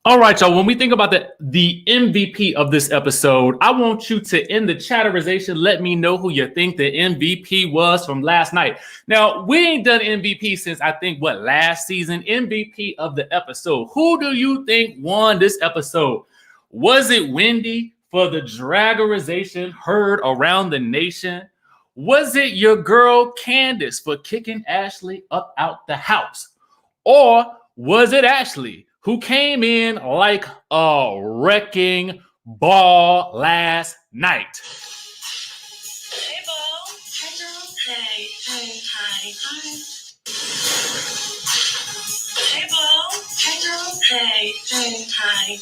All right, y'all. When we think about the MVP of this episode, I want you to, in the chatterization, let me know who you think the MVP was from last night. Now, we ain't done MVP since I think last season. MVP of the episode. Who do you think won this episode? Was it Wendy for the dragorization heard around the nation? Was it your girl Candace for kicking Ashley up out the house? Or was it Ashley, who came in like a wrecking ball last night? Hey, Bo. Hey, girl. Hey, hi. Hey, Bo. Hey, girl. Hey, hi.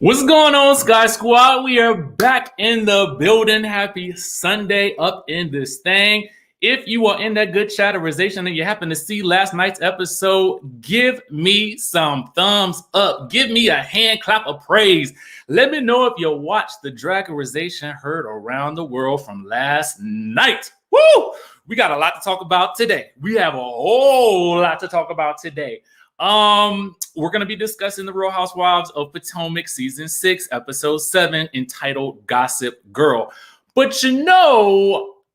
What's going on, Skye Squad? We are back in the building. Happy Sunday up in this thing. If you are in that good chatterization and you happen to see last night's episode, give me some thumbs up. Give me a hand clap of praise. Let me know if you watched the dragorization heard around the world from last night. Woo! We got a lot to talk about today. We have a whole lot to talk about today. We're going to be discussing the Real Housewives of Potomac season 6, episode 7, entitled Gossip Girl. But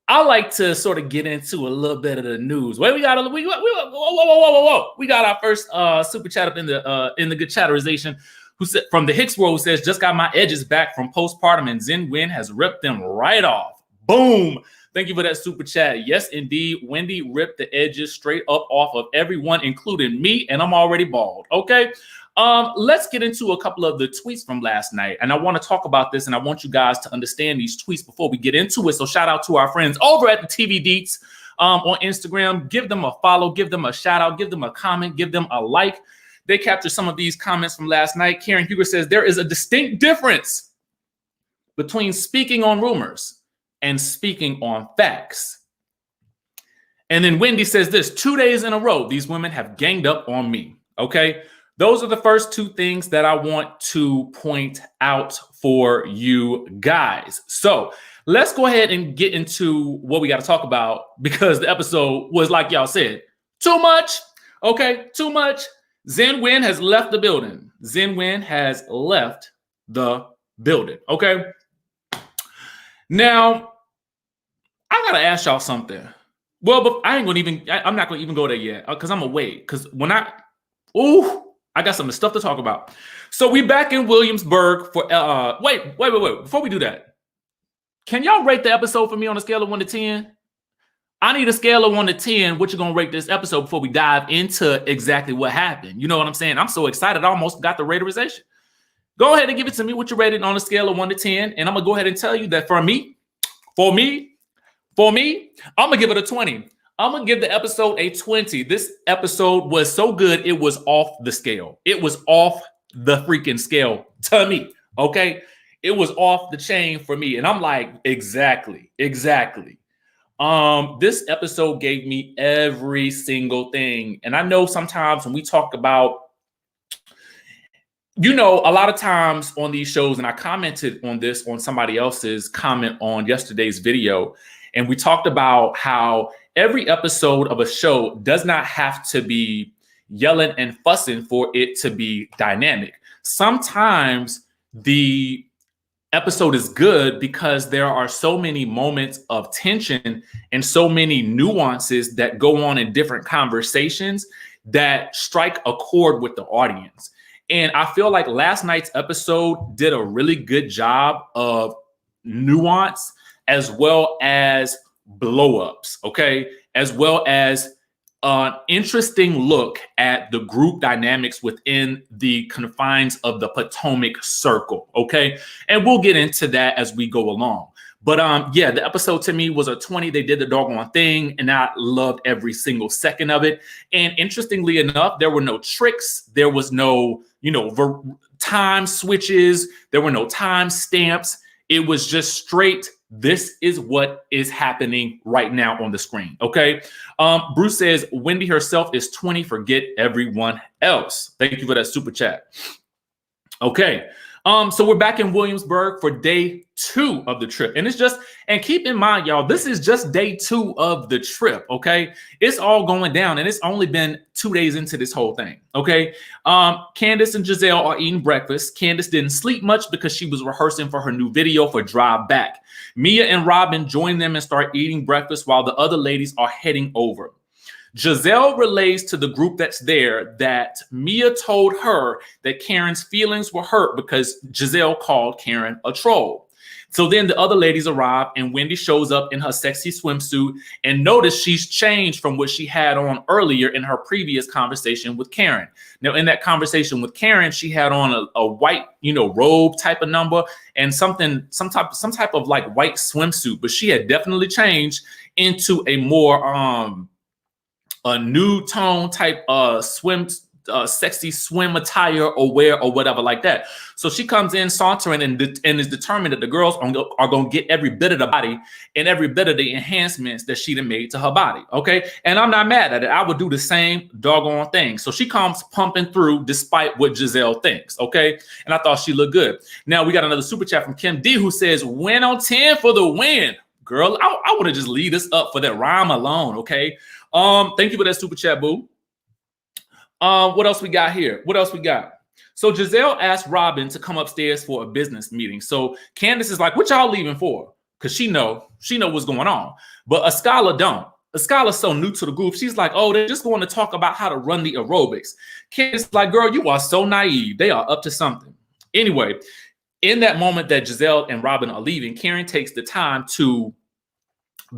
I like to sort of get into a little bit of the news. Wait, we got our first super chat up in the good chatterization, who said from the Hicks world, who says, just got my edges back from postpartum and Zen Win has ripped them right off. Boom. Thank you for that super chat. Yes, indeed. Wendy ripped the edges straight up off of everyone, including me, and I'm already bald. Okay. Let's get into a couple of the tweets from last night. And I want to talk about this, and I want you guys to understand these tweets before we get into it. So shout out to our friends over at the TV Deets on Instagram. Give them a follow, give them a shout out, give them a comment, give them a like. They captured some of these comments from last night. Karen Huger says there is a distinct difference between speaking on rumors and speaking on facts. And then Wendy says this: 2 days in a row, these women have ganged up on me. Okay. Those are the first two things that I want to point out for you guys. So let's go ahead and get into what we got to talk about, because the episode was, like y'all said, too much. Okay. Too much. Zen Win has left the building. Zen Win has left the building. Okay. Now, I gotta ask y'all something. Well, but I'm not gonna even go there yet, because I'm gonna wait. Because I got some stuff to talk about. So we back in Williamsburg for wait. Before we do that, can y'all rate the episode for me on a scale of 1 to 10? I need a scale of 1 to 10. What you gonna rate this episode before we dive into exactly what happened? You know what I'm saying? I'm so excited, I almost got the raterization. Go ahead and give it to me what you rated on a scale of 1 to 10. And I'm going to go ahead and tell you that for me, I'm going to give it a 20. I'm going to give the episode a 20. This episode was so good, it was off the scale. It was off the freaking scale to me, okay? It was off the chain for me. And I'm like, exactly. This episode gave me every single thing. And I know sometimes when we talk about, a lot of times on these shows, and I commented on this on somebody else's comment on yesterday's video, and we talked about how every episode of a show does not have to be yelling and fussing for it to be dynamic. Sometimes the episode is good because there are so many moments of tension and so many nuances that go on in different conversations that strike a chord with the audience. And I feel like last night's episode did a really good job of nuance as well as blow-ups, okay? As well as an interesting look at the group dynamics within the confines of the Potomac circle, okay? And we'll get into that as we go along. But yeah, the episode to me was a 20. They did the doggone thing, and I loved every single second of it. And interestingly enough, there were no tricks. There was no, time switches. There were no time stamps. It was just straight. This is what is happening right now on the screen. Okay. Bruce says Wendy herself is 20. Forget everyone else. Thank you for that super chat. Okay. So we're back in Williamsburg for day 2 of the trip. And keep in mind, y'all, this is just day 2 of the trip. Okay. It's all going down and it's only been 2 days into this whole thing. Okay. Candace and Giselle are eating breakfast. Candace didn't sleep much because she was rehearsing for her new video for Drive Back. Mia and Robyn join them and start eating breakfast while the other ladies are heading over. Giselle relays to the group that's there that Mia told her that Karen's feelings were hurt because Giselle called Karen a troll. So then the other ladies arrive and Wendy shows up in her sexy swimsuit and notice she's changed from what she had on earlier in her previous conversation with Karen. Now, in that conversation with Karen, she had on a white, robe type of number and some type of like white swimsuit, but she had definitely changed into a more a nude tone type sexy swim attire or wear or whatever like that. So she comes in sauntering and is determined that the girls are going to get every bit of the body and every bit of the enhancements that she done made to her body. Okay. And I'm not mad at it. I would do the same doggone thing. So she comes pumping through despite what Giselle thinks. Okay. And I thought she looked good. Now we got another super chat from Kim D who says, win on 10 for the win. Girl, I would have just lead us up for that rhyme alone. Okay. Thank you for that super chat, boo. What else we got here? What else we got? So Giselle asked Robyn to come upstairs for a business meeting. So Candace is like, what y'all leaving for? Because she know what's going on. But Ascala don't. Ascala's so new to the group. She's like, oh, they're just going to talk about how to run the aerobics. Candace is like, girl, you are so naive. They are up to something. Anyway, in that moment that Giselle and Robyn are leaving, Karen takes the time to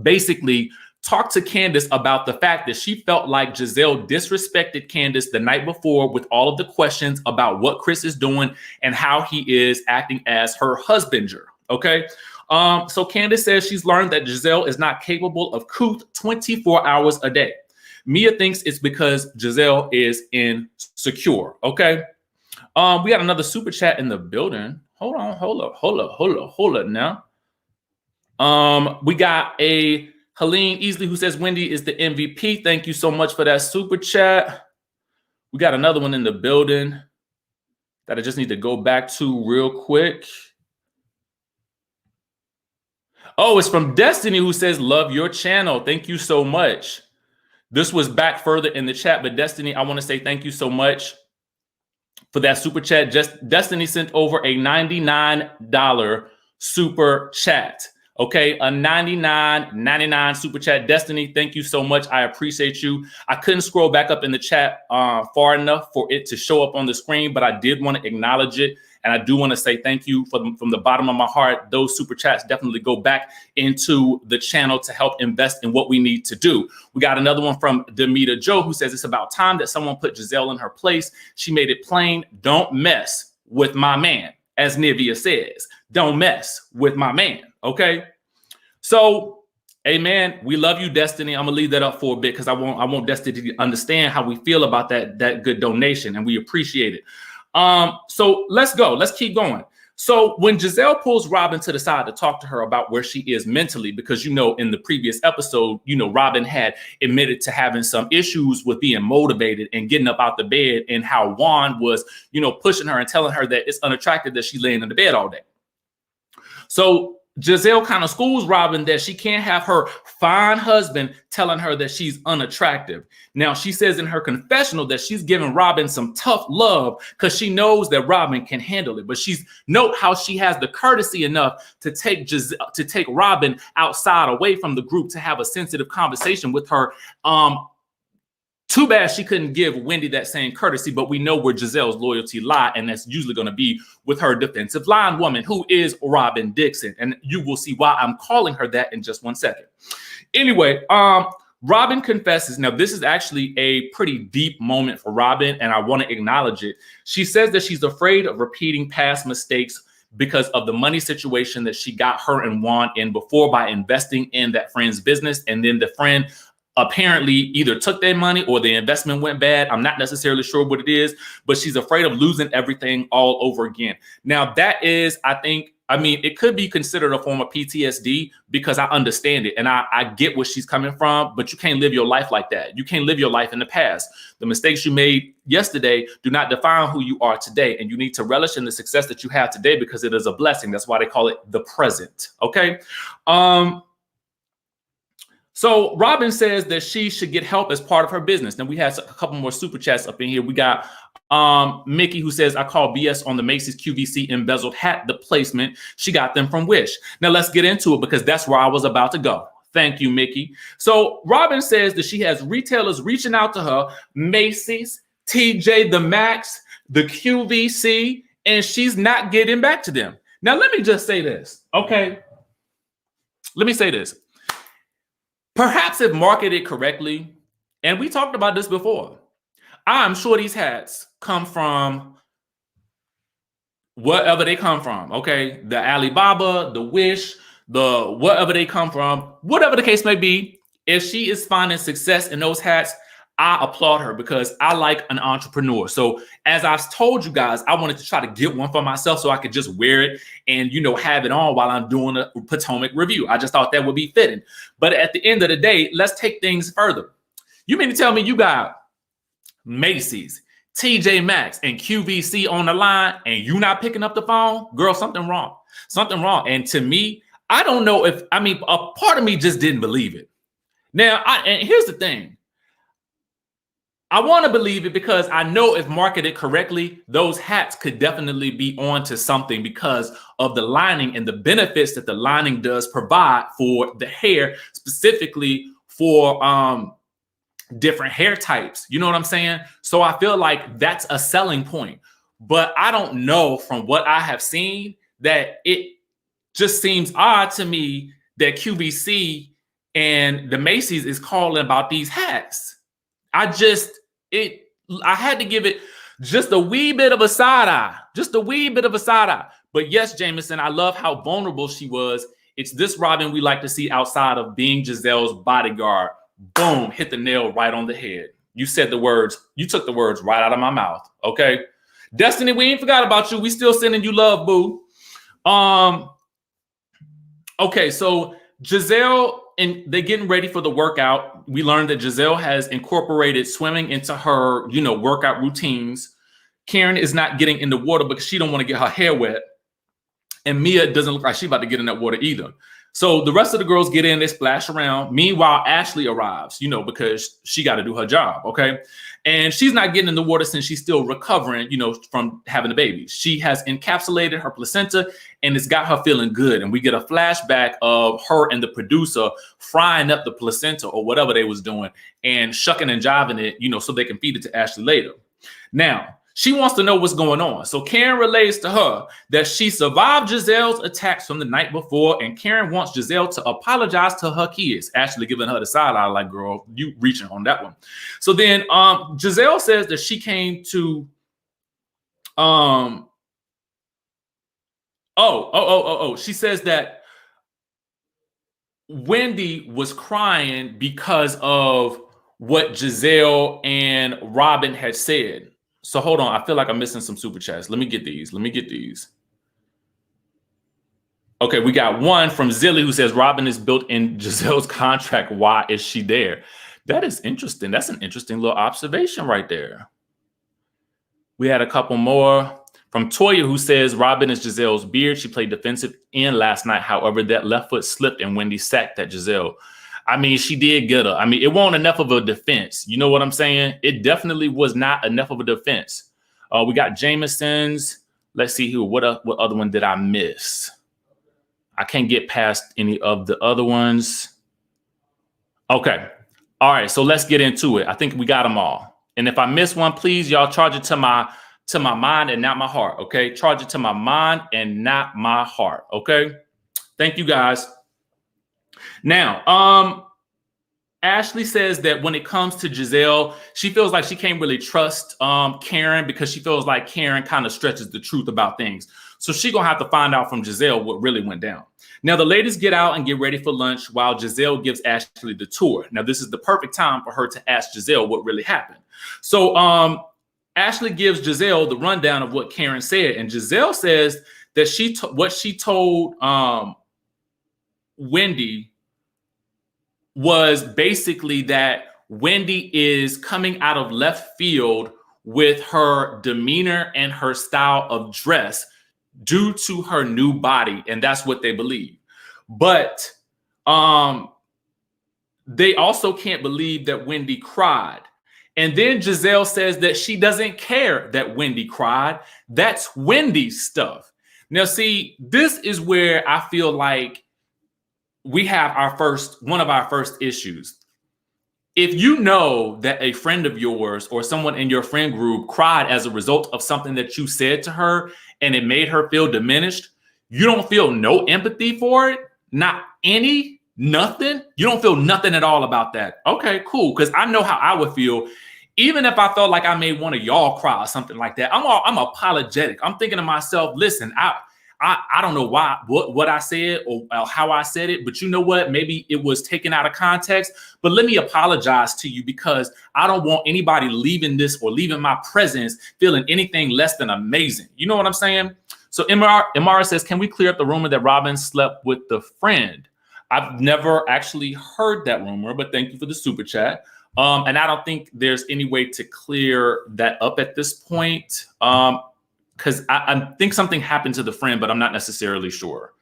basically talk to Candace about the fact that she felt like Giselle disrespected Candace the night before with all of the questions about what Chris is doing and how he is acting as her husbander. Okay. So Candace says she's learned that Giselle is not capable of couth 24 hours a day. Mia thinks it's because Giselle is insecure. Okay. We got another super chat in the building. Hold up now. We got a Helene Easley who says Wendy is the MVP. Thank you so much for that super chat. We got another one in the building that I just need to go back to real quick. Oh, it's from Destiny who says love your channel. Thank you so much. This was back further in the chat, but Destiny, I want to say thank you so much for that super chat. Destiny sent over a $99 super chat. Okay, a $99.99 super chat. Destiny, thank you so much. I appreciate you. I couldn't scroll back up in the chat far enough for it to show up on the screen, but I did want to acknowledge it. And I do want to say thank you from the bottom of my heart. Those super chats definitely go back into the channel to help invest in what we need to do. We got another one from Demita Joe who says it's about time that someone put Giselle in her place. She made it plain. Don't mess with my man. As Nivea says, don't mess with my man. Okay. So, amen. We love you, Destiny. I'm gonna leave that up for a bit because I want Destiny to understand how we feel about that good donation, and we appreciate it. So let's go. Let's keep going. So when Giselle pulls Robyn to the side to talk to her about where she is mentally, because in the previous episode, Robyn had admitted to having some issues with being motivated and getting up out the bed, and how Juan was, pushing her and telling her that it's unattractive that she's laying in the bed all day. So Giselle kind of schools Robyn that she can't have her fine husband telling her that she's unattractive. Now, she says in her confessional that she's giving Robyn some tough love because she knows that Robyn can handle it. But note how she has the courtesy enough to take Robyn outside away from the group to have a sensitive conversation with her. Too bad she couldn't give Wendy that same courtesy, but we know where Giselle's loyalty lie, and that's usually going to be with her defensive line woman, who is Robyn Dixon. And you will see why I'm calling her that in just one second. Anyway, Robyn confesses. Now, this is actually a pretty deep moment for Robyn, and I want to acknowledge it. She says that she's afraid of repeating past mistakes because of the money situation that she got her and Juan in before by investing in that friend's business, and then the friend apparently either took their money or the investment went bad. I'm not necessarily sure what it is, but she's afraid of losing everything all over again. Now, that is, I mean, it could be considered a form of PTSD because I understand it and I get where she's coming from, but you can't live your life like that. You can't live your life in the past. The mistakes you made yesterday do not define who you are today. And you need to relish in the success that you have today because it is a blessing. That's why they call it the present. Okay. So Robyn says that she should get help as part of her business. Now we have a couple more super chats up in here. We got Mickey who says, I call BS on the Macy's QVC embezzled hat, the placement. She got them from Wish. Now let's get into it because that's where I was about to go. Thank you, Mickey. So Robyn says that she has retailers reaching out to her, Macy's, TJ, the Maxx, the QVC, and she's not getting back to them. Now let me just say this, okay? Let me say this. Perhaps if marketed correctly, and we talked about this before, I'm sure these hats come from wherever they come from, okay? The Alibaba, the Wish, the wherever they come from, whatever the case may be, if she is finding success in those hats, I applaud her because I like an entrepreneur. So as I've told you guys, I wanted to try to get one for myself so I could just wear it and, you know, have it on while I'm doing a Potomac review. I just thought that would be fitting. But at the end of the day, let's take things further. You mean to tell me you got Macy's, TJ Maxx, and QVC on the line and you not picking up the phone? Girl, something wrong. Something wrong. And to me, I don't know if, I mean, a part of me just didn't believe it. Now, and here's the thing. I want to believe it because I know if marketed correctly, those hats could definitely be on to something because of the lining and the benefits that the lining does provide for the hair, specifically for different hair types. You know what I'm saying? So I feel like that's a selling point. But I don't know from what I have seen that it just seems odd to me that QVC and the Macy's is calling about these hats. I had to give it just a wee bit of a side eye, But yes, Jameson, I love how vulnerable she was. It's this Robyn we like to see outside of being Giselle's bodyguard. Boom, hit the nail right on the head. You said the words, you took the words right out of my mouth. Okay. Destiny, we ain't forgot about you. We still sending you love, boo. Okay, so Giselle, and they're getting ready for the workout. We learned that Giselle has incorporated swimming into her, you know, workout routines. Karen is not getting in the water because she don't want to get her hair wet. And Mia doesn't look like she's about to get in that water either. So the rest of the girls get in, they splash around. Meanwhile, Ashley arrives, you know, because she got to do her job, okay? And she's not getting in the water since she's still recovering, you know, from having a baby. She has encapsulated her placenta and it's got her feeling good. And we get a flashback of her and the producer frying up the placenta or whatever they was doing and shucking and jiving it, you know, so they can feed it to Ashley later. Now, she wants to know what's going on. So Karen relays to her that she survived Giselle's attacks from the night before, and Karen wants Giselle to apologize to her kids. Ashley giving her the side eye like, girl, you reaching on that one. So then Giselle says that she came to she says that Wendy was crying because of what Giselle and Robyn had said. So hold on. I feel like I'm missing some super chats. Let me get these. Okay, we got one from Zilly who says Robyn is built in Giselle's contract. Why is she there? That is interesting. That's an interesting little observation right there. We had a couple more from Toya who says Robyn is Giselle's beard. She played defensive end last night. However, that left foot slipped and Wendy sacked at Giselle. I mean, she did get her. I mean, it wasn't enough of a defense. You know what I'm saying? It definitely was not enough of a defense. We got Jameson's. Let's see who. What other one did I miss? I can't get past any of the other ones. Okay. All right. So let's get into it. I think we got them all. And if I miss one, please, y'all charge it to my mind and not my heart. Okay. Charge it to my mind and not my heart. Okay. Thank you, guys. Now, Ashley says that when it comes to Giselle, she feels like she can't really trust Karen because she feels like Karen kind of stretches the truth about things. So she's going to have to find out from Giselle what really went down. Now, the ladies get out and get ready for lunch while Giselle gives Ashley the tour. Now, this is the perfect time for her to ask Giselle what really happened. So Ashley gives Giselle the rundown of what Karen said. And Giselle says that what she told Wendy was basically that Wendy is coming out of left field with her demeanor and her style of dress due to her new body. And that's what they believe. But they also can't believe that Wendy cried. And then Giselle says that she doesn't care that Wendy cried. That's Wendy's stuff. Now, see, this is where I feel like we have one of our first issues. If you know that a friend of yours or someone in your friend group cried as a result of something that you said to her and it made her feel diminished, you don't feel no empathy for it, not any, nothing. You don't feel nothing at all about that. Okay, cool. Because I know how I would feel. Even if I felt like I made one of y'all cry or something like that, I'm apologetic. I'm thinking to myself, listen, I don't know what I said or how I said it, but you know what? Maybe it was taken out of context, but let me apologize to you because I don't want anybody leaving this or leaving my presence feeling anything less than amazing. You know what I'm saying? So Imara says, can we clear up the rumor that Robyn slept with the friend? I've never actually heard that rumor, but thank you for the super chat. And I don't think there's any way to clear that up at this point. Because I think something happened to the friend, but I'm not necessarily sure.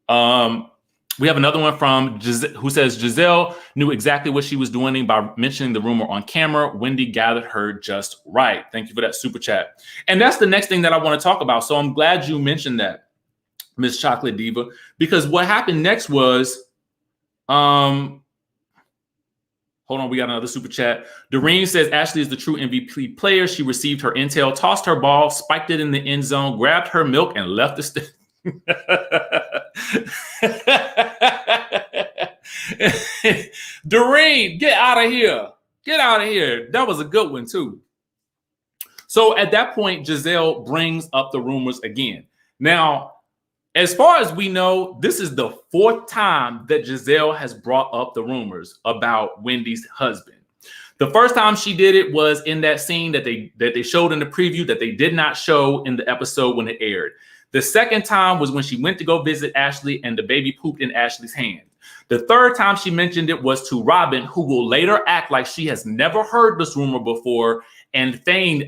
We have another one from Giselle, who says, Giselle knew exactly what she was doing by mentioning the rumor on camera. Wendy gathered her just right. Thank you for that super chat. And that's the next thing that I want to talk about. So I'm glad you mentioned that, Miss Chocolate Diva, because what happened next was, hold on, we got another super chat. Doreen says Ashley is the true MVP player. She received her intel, tossed her ball, spiked it in the end zone, grabbed her milk, and left the stage. Doreen, get out of here. Get out of here. That was a good one, too. So at that point, Giselle brings up the rumors again. Now, as far as we know, this is the 4th time that Giselle has brought up the rumors about Wendy's husband. The first time she did it was in that scene that they showed in the preview that they did not show in the episode when it aired. The second time was when she went to go visit Ashley and the baby pooped in Ashley's hand. The third time she mentioned it was to Robyn, who will later act like she has never heard this rumor before and feign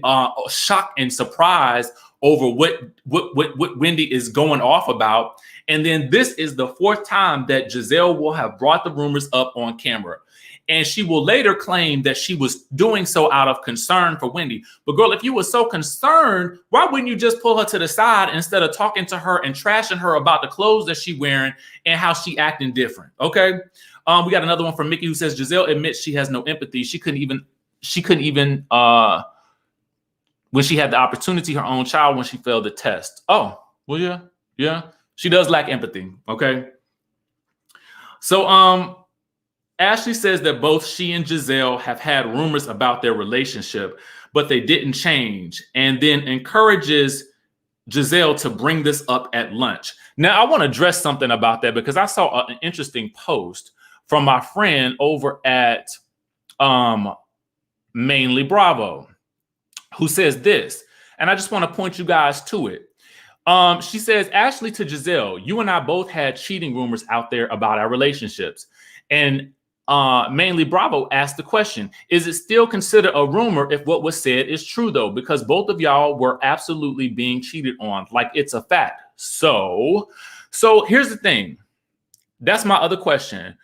shock and surprise over what Wendy is going off about. And then this is the 4th time that Giselle will have brought the rumors up on camera. And she will later claim that she was doing so out of concern for Wendy. But girl, if you were so concerned, why wouldn't you just pull her to the side instead of talking to her and trashing her about the clothes that she wearing and how she acting different? Okay. We got another one from Mickey who says Giselle admits she has no empathy. She couldn't even when she had the opportunity, her own child, when she failed the test. Oh, well, yeah. She does lack empathy. Okay. So, Ashley says that both she and Giselle have had rumors about their relationship, but they didn't change, and then encourages Giselle to bring this up at lunch. Now, I want to address something about that because I saw an interesting post from my friend over at Mainly Bravo, who says this, and I just want to point you guys to it. She says, Ashley to Giselle, you and I both had cheating rumors out there about our relationships. And Mainly Bravo asked the question, is it still considered a rumor if what was said is true, though? Because both of y'all were absolutely being cheated on. Like, it's a fact. So here's the thing. That's my other question.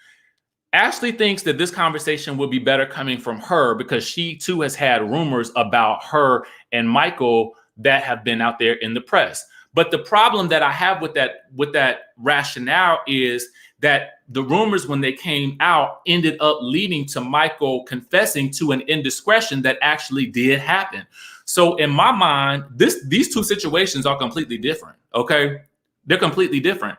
Ashley thinks that this conversation will be better coming from her because she, too, has had rumors about her and Michael that have been out there in the press. But the problem that I have with that rationale is that the rumors, when they came out, ended up leading to Michael confessing to an indiscretion that actually did happen. So in my mind, these two situations are completely different. Okay, they're completely different.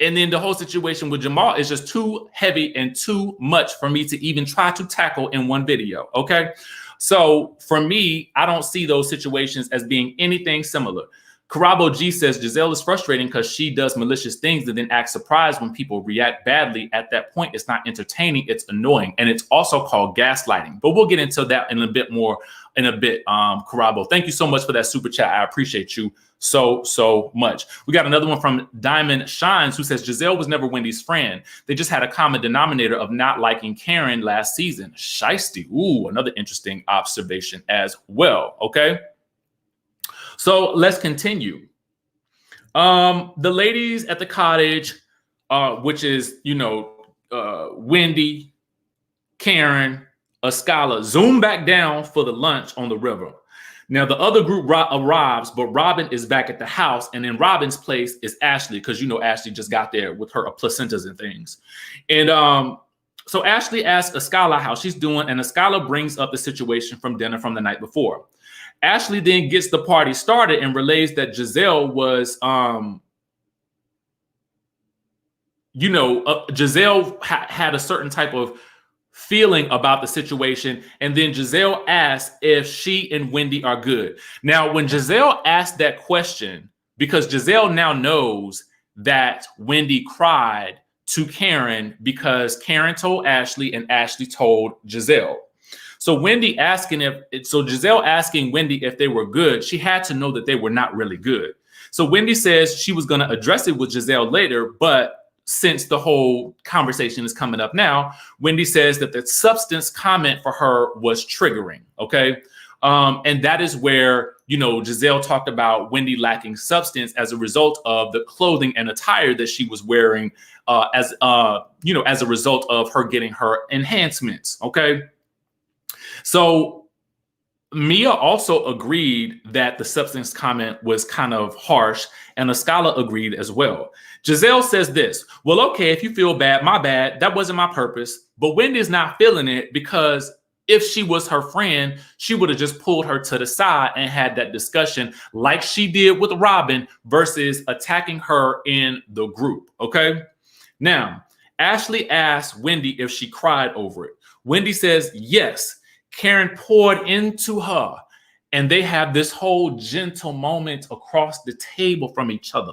And then the whole situation with Jamal is just too heavy and too much for me to even try to tackle in one video, okay? So for me, I don't see those situations as being anything similar. Karabo G says, Giselle is frustrating because she does malicious things and then acts surprised when people react badly. At that point, it's not entertaining, it's annoying. And it's also called gaslighting. But we'll get into that in a bit more in a bit, Karabo. Thank you so much for that super chat. I appreciate you so much. We got another one from Diamond Shines who says, Giselle was never Wendy's friend. They just had a common denominator of not liking Karen last season. Shiesty. Ooh, another interesting observation as well. Okay. So let's continue. The ladies at the cottage, which is, Wendy, Karen, Escala, zoom back down for the lunch on the river. Now, the other group arrives, but Robyn is back at the house. And in Robyn's place is Ashley, because, Ashley just got there with her placentas and things. And so Ashley asks Escala how she's doing, and Escala brings up the situation from dinner from the night before. Ashley then gets the party started and relays that Giselle was, Giselle had a certain type of feeling about the situation. And then Giselle asked if she and Wendy are good. Now, when Giselle asked that question, because Giselle now knows that Wendy cried to Karen because Karen told Ashley and Ashley told Giselle. So Giselle asking Wendy if they were good, she had to know that they were not really good. So Wendy says she was going to address it with Giselle later, but since the whole conversation is coming up now, Wendy says that the substance comment for her was triggering, okay? And that is where, Giselle talked about Wendy lacking substance as a result of the clothing and attire that she was wearing as a result of her getting her enhancements, okay? So Mia also agreed that the substance comment was kind of harsh, and Escala agreed as well. Giselle says this, well, okay, if you feel bad, my bad. That wasn't my purpose. But Wendy's not feeling it because if she was her friend, she would have just pulled her to the side and had that discussion like she did with Robyn versus attacking her in the group, okay? Now, Ashley asked Wendy if she cried over it. Wendy says, yes. Karen poured into her, and they have this whole gentle moment across the table from each other.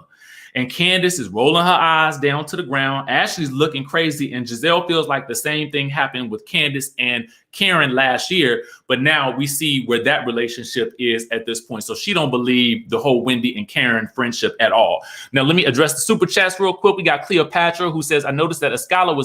And Candace is rolling her eyes down to the ground. Ashley's looking crazy, and Giselle feels like the same thing happened with Candace and Karen last year, but now we see where that relationship is at this point. So she don't believe the whole Wendy and Karen friendship at all. Now, let me address the super chats real quick. We got Cleopatra who says, I noticed that Escala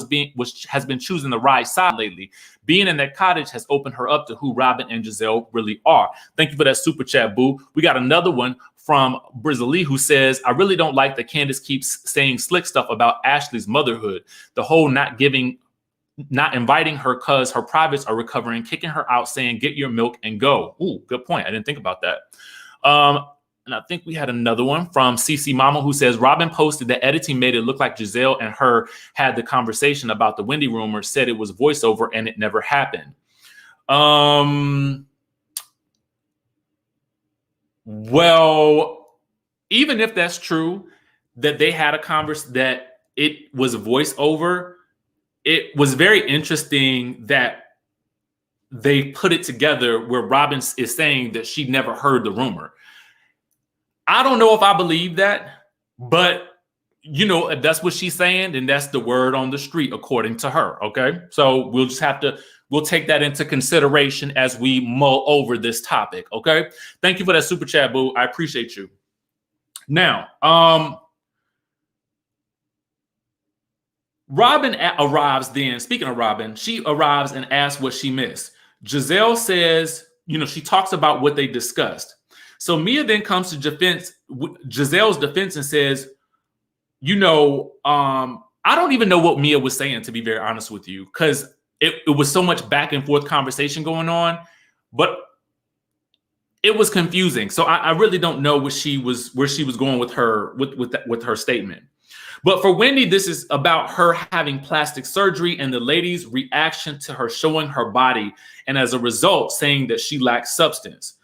has been choosing the right side lately. Being in that cottage has opened her up to who Robyn and Giselle really are. Thank you for that super chat, boo. We got another one from Brizzly who says, I really don't like that Candace keeps saying slick stuff about Ashley's motherhood. The whole not inviting her cause her privates are recovering, kicking her out, saying, get your milk and go. Ooh, good point. I didn't think about that. And I think we had another one from CC Mama who says, Robyn posted that editing made it look like Giselle and her had the conversation about the Wendy rumor, said it was voiceover and it never happened. Well, even if that's true, that they had a conversation, that it was a voiceover, it was very interesting that they put it together where Robyn is saying that she never heard the rumor. I don't know if I believe that, but if that's what she's saying, then that's the word on the street, according to her. Okay. So we'll take that into consideration as we mull over this topic. Okay. Thank you for that super chat, boo. I appreciate you. Now, Robyn arrives then. Speaking of Robyn, she arrives and asks what she missed. Giselle says, she talks about what they discussed. So Mia then comes to Giselle's defense and says, I don't even know what Mia was saying, to be very honest with you, because it was so much back and forth conversation going on, but it was confusing. So I really don't know where she was going with her statement. But for Wendy, this is about her having plastic surgery and the lady's reaction to her showing her body, and as a result, saying that she lacks substance.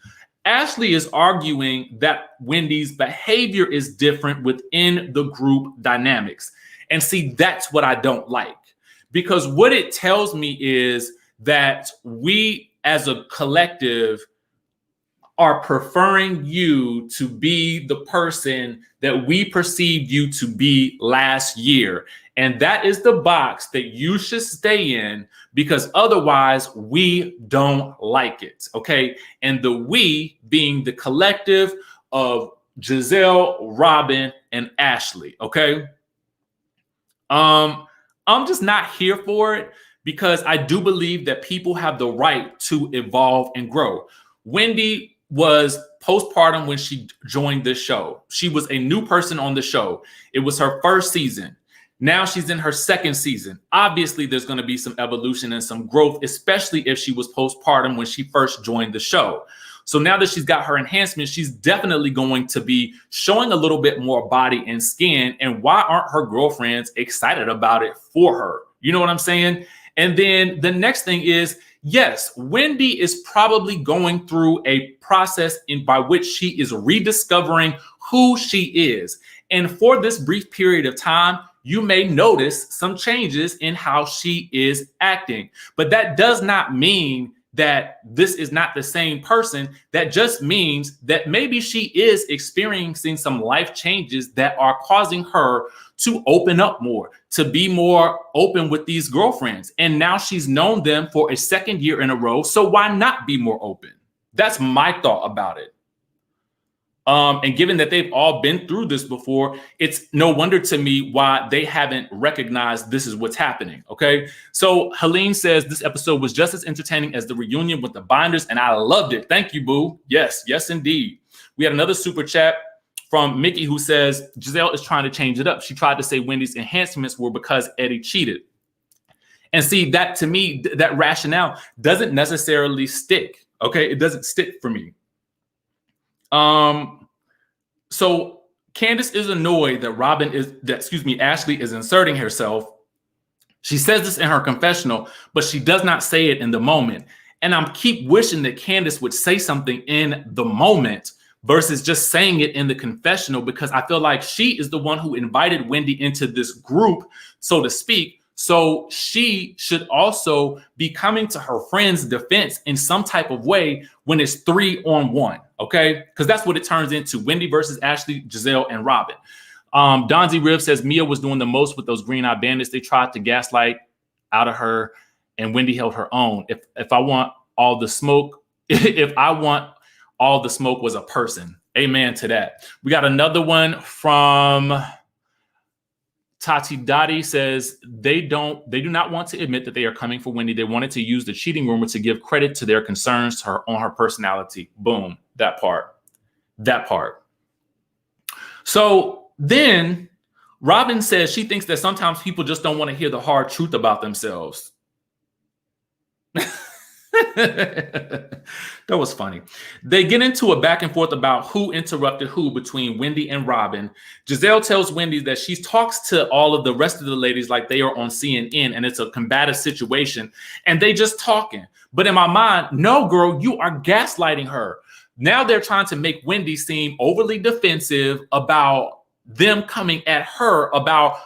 Ashley is arguing that Wendy's behavior is different within the group dynamics. And see, that's what I don't like, because what it tells me is that we as a collective are preferring you to be the person that we perceived you to be last year. And that is the box that you should stay in, because otherwise we don't like it. Okay. And the we being the collective of Gizelle, Robyn, and Ashley. Okay. I'm just not here for it, because I do believe that people have the right to evolve and grow. Wendy was postpartum when she joined this show. She was a new person on the show. It was her first season. Now she's in her second season. Obviously, there's going to be some evolution and some growth, especially if she was postpartum when she first joined the show. So now that she's got her enhancements, she's definitely going to be showing a little bit more body and skin. And why aren't her girlfriends excited about it for her? You know what I'm saying? And then the next thing is, yes, Wendy is probably going through a process by which she is rediscovering who she is. And for this brief period of time, you may notice some changes in how she is acting. But that does not mean that this is not the same person. That just means that maybe she is experiencing some life changes that are causing her to open up more, to be more open with these girlfriends. And now she's known them for a second year in a row. So why not be more open? That's my thought about it. And given that they've all been through this before, it's no wonder to me why they haven't recognized this is what's happening. Okay. So Helene says this episode was just as entertaining as the reunion with the Binders, and I loved it. Thank you, boo. Yes, yes, indeed. We had another super chat from Mickey who says Gizelle is trying to change it up. She tried to say Wendy's enhancements were because Eddie cheated. And see, that to me, that rationale doesn't necessarily stick. Okay. It doesn't stick for me. So Candace is annoyed that Ashley is inserting herself. She says this in her confessional, but she does not say it in the moment. And I'm keep wishing that Candace would say something in the moment versus just saying it in the confessional, because I feel like she is the one who invited Wendy into this group, so to speak. So she should also be coming to her friend's defense in some type of way when it's 3-on-1, okay? Because that's what it turns into: Wendy versus Ashley, Gizelle, and Robyn. Donzi Riv says Mia was doing the most with those green eye bandits. They tried to gaslight out of her, and Wendy held her own. If I want all the smoke, if I want all the smoke was a person. Amen to that. We got another one from Tati Dottie says they do not want to admit that they are coming for Wendy. They wanted to use the cheating rumor to give credit to their concerns to her on her personality. Boom. That part. So then Robyn says she thinks that sometimes people just don't want to hear the hard truth about themselves. That was funny. They get into a back and forth about who interrupted who between Wendy and Robyn. Gizelle tells Wendy that she talks to all of the rest of the ladies like they are on CNN and it's a combative situation and they just talking. But in my mind, no, girl, you are gaslighting her. Now they're trying to make Wendy seem overly defensive about them coming at her about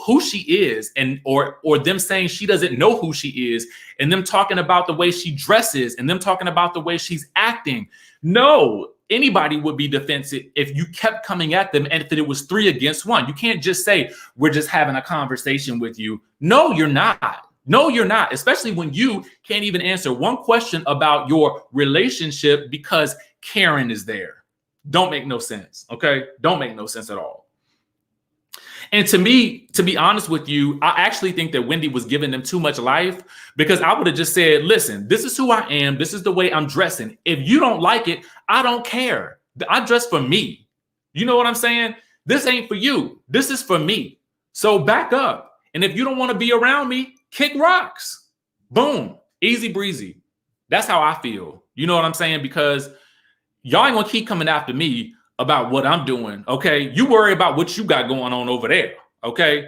who she is, and or them saying she doesn't know who she is, and them talking about the way she dresses, and them talking about the way she's acting. No, anybody would be defensive if you kept coming at them and if it was 3 against 1. You can't just say we're just having a conversation with you. No, you're not. No, you're not, especially when you can't even answer one question about your relationship because Karen is there. Don't make no sense, okay? Don't make no sense at all. And to me, to be honest with you, I actually think that Wendy was giving them too much life, because I would have just said, listen, this is who I am. This is the way I'm dressing. If you don't like it, I don't care. I dress for me. You know what I'm saying? This ain't for you. This is for me. So back up. And if you don't want to be around me, kick rocks. Boom. Easy breezy. That's how I feel. You know what I'm saying? Because y'all ain't gonna keep coming after me about what I'm doing, okay? You worry about what you got going on over there, okay?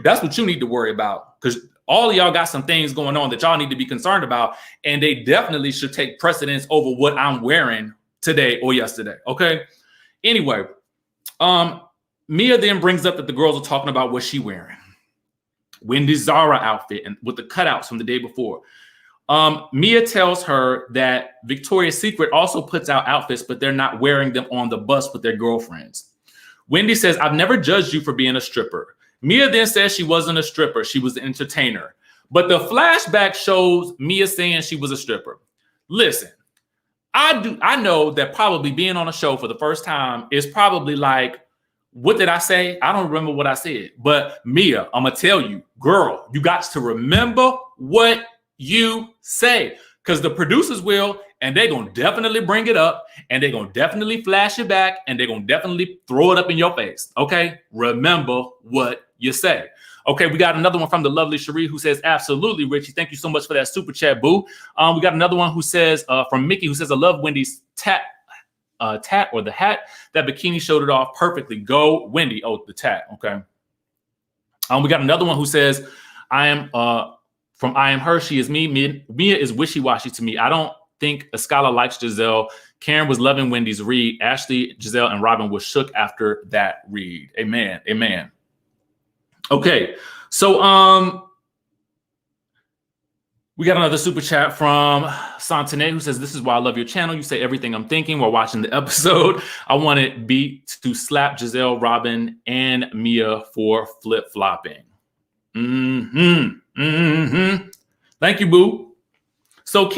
That's what you need to worry about, because all of y'all got some things going on that y'all need to be concerned about, and they definitely should take precedence over what I'm wearing today or yesterday, okay? Anyway, Mia then brings up that the girls are talking about what she wearing. Wendy's Zara outfit and with the cutouts from the day before. Mia tells her that Victoria's Secret also puts out outfits, but they're not wearing them on the bus with their girlfriends. Wendy says, I've never judged you for being a stripper. Mia then says she wasn't a stripper. She was an entertainer. But the flashback shows Mia saying she was a stripper. Listen, I know that probably being on a show for the first time is probably like, what did I say? I don't remember what I said. But Mia, I'm going to tell you, girl, you got to remember what you say. Because the producers will, and they're going to definitely bring it up, and they're going to definitely flash it back, and they're going to definitely throw it up in your face. Okay? Remember what you say. Okay, we got another one from the lovely Cherie who says, absolutely, Richie. Thank you so much for that super chat, boo. We got another one who says, from Mickey, who says, I love Wendy's tat or the hat. That bikini showed it off perfectly. Go, Wendy. Oh, the tat. Okay. We got another one who says, I am from I Am Her, She Is Me. Mia is wishy-washy to me. I don't think a scholar likes Giselle. Karen was loving Wendy's read. Ashley, Giselle, and Robyn was shook after that read. Amen. Amen. Okay, so we got another super chat from Santane who says, this is why I love your channel. You say everything I'm thinking while watching the episode. I wanted Beat to slap Gizelle, Robyn, and Mia for flip-flopping. Thank you, boo. So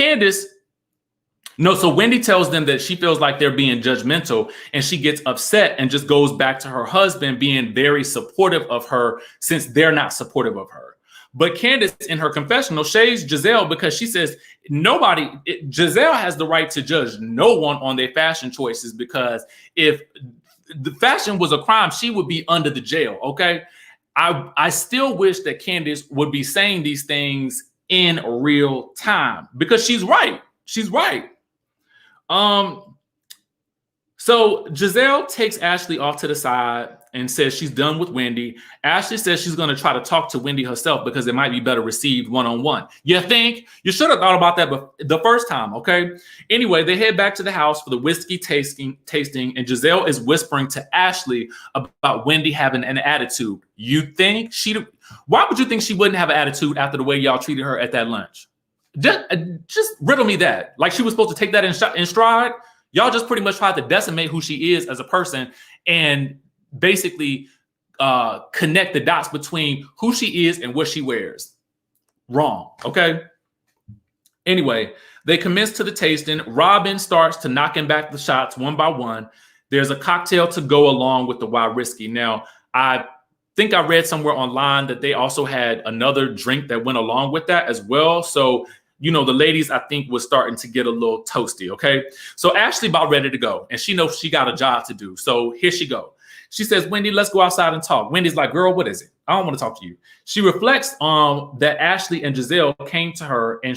Wendy tells them that she feels like they're being judgmental, and she gets upset and just goes back to her husband being very supportive of her since they're not supportive of her. But Candace in her confessional shades Giselle because she says Giselle has the right to judge no one on their fashion choices, because if the fashion was a crime, she would be under the jail. Okay. I still wish that Candace would be saying these things in real time because she's right. She's right. So Giselle takes Ashley off to the side and says she's done with Wendy. Ashley says she's going to try to talk to Wendy herself because it might be better received one-on-one. You think? You should have thought about that the first time, okay? Anyway, they head back to the house for the whiskey tasting, and Giselle is whispering to Ashley about Wendy having an attitude. You think why would you think she wouldn't have an attitude after the way y'all treated her at that lunch? Just riddle me that. Like she was supposed to take that in stride? Y'all just pretty much tried to decimate who she is as a person and basically connect the dots between who she is and what she wears. Wrong, okay? Anyway, they commence to the tasting. Robyn starts to knocking back the shots one by one. There's a cocktail to go along with the wild risky. Now, I think I read somewhere online that they also had another drink that went along with that as well. So, you know, the ladies, I think, was starting to get a little toasty, okay? So Ashley about ready to go, and she knows she got a job to do. So here she go. She says, Wendy, let's go outside and talk. Wendy's like, girl, what is it? I don't want to talk to you. She reflects that Ashley and Giselle came to her, and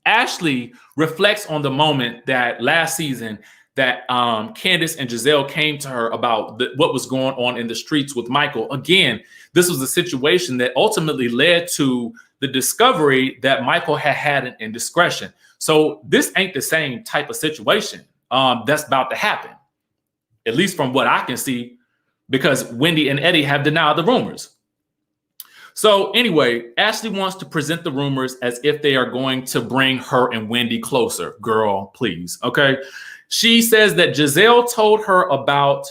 Ashley reflects on the moment that last season that Candace and Giselle came to her about what was going on in the streets with Michael. Again, this was a situation that ultimately led to the discovery that Michael had an indiscretion. So this ain't the same type of situation that's about to happen, at least from what I can see, because Wendy and Eddie have denied the rumors. So anyway, Ashley wants to present the rumors as if they are going to bring her and Wendy closer. Girl, please, okay? She says that Giselle told her about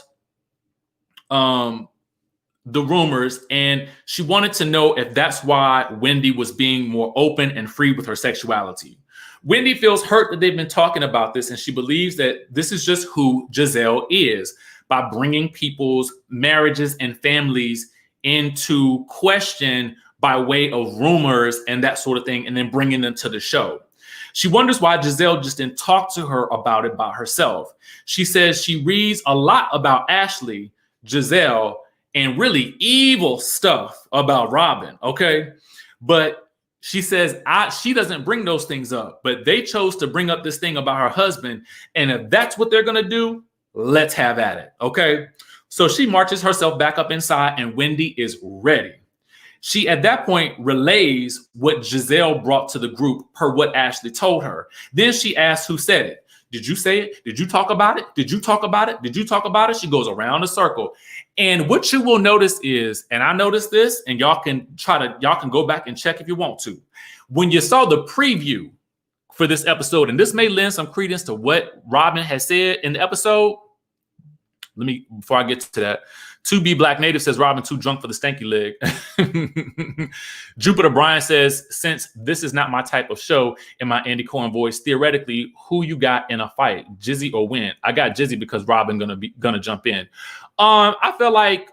the rumors, and she wanted to know if that's why Wendy was being more open and free with her sexuality. Wendy feels hurt that they've been talking about this, and she believes that this is just who Giselle is by bringing people's marriages and families into question by way of rumors and that sort of thing, and then bringing them to the show. She wonders why Giselle just didn't talk to her about it by herself. She says she reads a lot about Ashley, Giselle, and really evil stuff about Robyn, okay? But she says she doesn't bring those things up, but they chose to bring up this thing about her husband, and if that's what they're going to do, let's have at it, okay? So she marches herself back up inside, and Wendy is ready. She, at that point, relays what Giselle brought to the group per what Ashley told her. Then she asks who said it. Did you say it? Did you talk about it? Did you talk about it? Did you talk about it? She goes around the circle. And what you will notice is, and I noticed this, and y'all can go back and check if you want to. When you saw the preview for this episode, and this may lend some credence to what Robyn has said in the episode. Before I get to that, 2B Black Native says Robyn too drunk for the stanky leg. Jupiter Bryan says, since this is not my type of show, in my Andy Cohen voice, theoretically, who you got in a fight, Jizzy or Wen? I got Jizzy because Robyn gonna jump in. I feel like